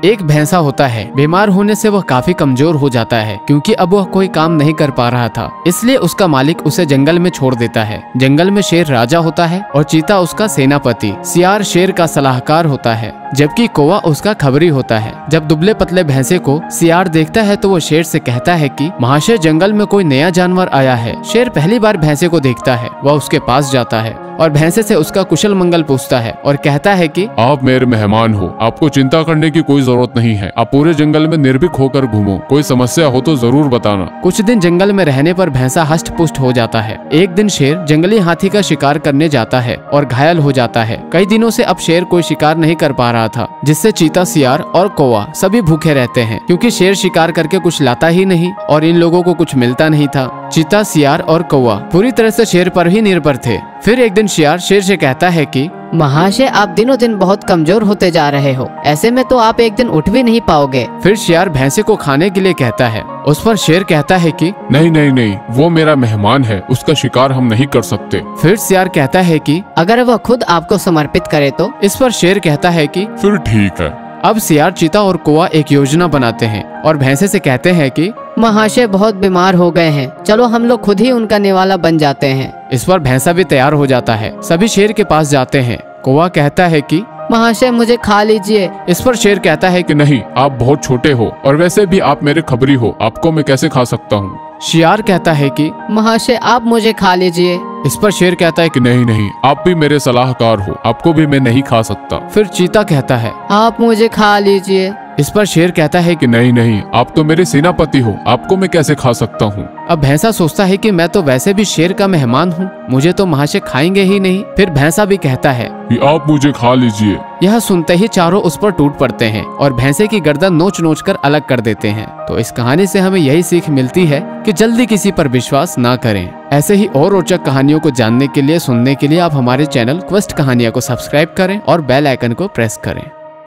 एक भैंसा होता है, बीमार होने से वह काफी कमजोर हो जाता है क्योंकि अब वह कोई काम नहीं कर पा रहा था। इसलिए उसका मालिक उसे जंगल में छोड़ देता है। जंगल में शेर राजा होता है और चीता उसका सेनापति, सियार शेर का सलाहकार होता है, जबकि कौवा उसका खबरी होता है। जब दुबले पतले भैंसे को सियार देखता है तो वो शेर से कहता है कि महाशय, जंगल में कोई नया जानवर आया है। शेर पहली बार भैंसे को देखता है, वह उसके पास जाता है और भैंसे से उसका कुशल मंगल पूछता है और कहता है कि आप मेरे मेहमान हो, आपको चिंता करने की कोई जरूरत नहीं है। आप पूरे जंगल में निर्भीक होकर घूमो, कोई समस्या हो तो जरूर बताना। कुछ दिन जंगल में रहने पर भैंसा हष्ट पुष्ट हो जाता है। एक दिन शेर जंगली हाथी का शिकार करने जाता है और घायल हो जाता है। कई दिनों से अब शेर कोई शिकार नहीं कर पा रहा था, जिससे चीता, सियार और कौवा सभी भूखे रहते हैं क्योंकि शेर शिकार करके कुछ लाता ही नहीं और इन लोगों को कुछ मिलता नहीं था। चीता, सियार और कौवा पूरी तरह से शेर पर ही निर्भर थे। फिर एक दिन सियार शेर से कहता है कि महाशय, आप दिनों दिन बहुत कमजोर होते जा रहे हो, ऐसे में तो आप एक दिन उठ भी नहीं पाओगे। फिर सियार भैंसे को खाने के लिए कहता है। उस पर शेर कहता है कि नहीं नहीं नहीं, वो मेरा मेहमान है, उसका शिकार हम नहीं कर सकते। फिर सियार कहता है कि अगर वह खुद आपको समर्पित करे तो। इस पर शेर कहता है कि फिर ठीक है। अब सियार, चीता और कौवा एक योजना बनाते हैं और भैंसे से कहते हैं कि महाशय बहुत बीमार हो गए हैं, चलो हम लोग खुद ही उनका निवाला बन जाते हैं। इस पर भैंसा भी तैयार हो जाता है। सभी शेर के पास जाते हैं। कौवा कहता है कि महाशय मुझे खा लीजिए। इस पर शेर कहता है कि नहीं, आप बहुत छोटे हो और वैसे भी आप मेरे खबरी हो, आपको मैं कैसे खा सकता हूँ। सियार कहता है कि महाशय आप मुझे खा लीजिए। इस पर शेर कहता है कि नहीं नहीं, आप भी मेरे सलाहकार हो, आपको भी मैं नहीं खा सकता। फिर चीता कहता है आप मुझे खा लीजिए। इस पर शेर कहता है कि नहीं नहीं, आप तो मेरे सेनापति हो, आपको मैं कैसे खा सकता हूँ। अब भैंसा सोचता है कि मैं तो वैसे भी शेर का मेहमान हूँ, मुझे तो महाशय खाएंगे ही नहीं। फिर भैंसा भी कहता है कि आप मुझे खा लीजिए। यह सुनते ही चारों उस पर टूट पड़ते हैं और भैंसे की गर्दन नोच नोच कर अलग कर देते हैं। तो इस कहानी से हमें यही सीख मिलती है कि जल्दी किसी पर विश्वास ना करें। ऐसे ही और रोचक कहानियों को जानने के लिए, सुनने के लिए आप हमारे चैनल क्वेस्ट कहानियां को सब्सक्राइब करें और बेल आइकन को प्रेस करें।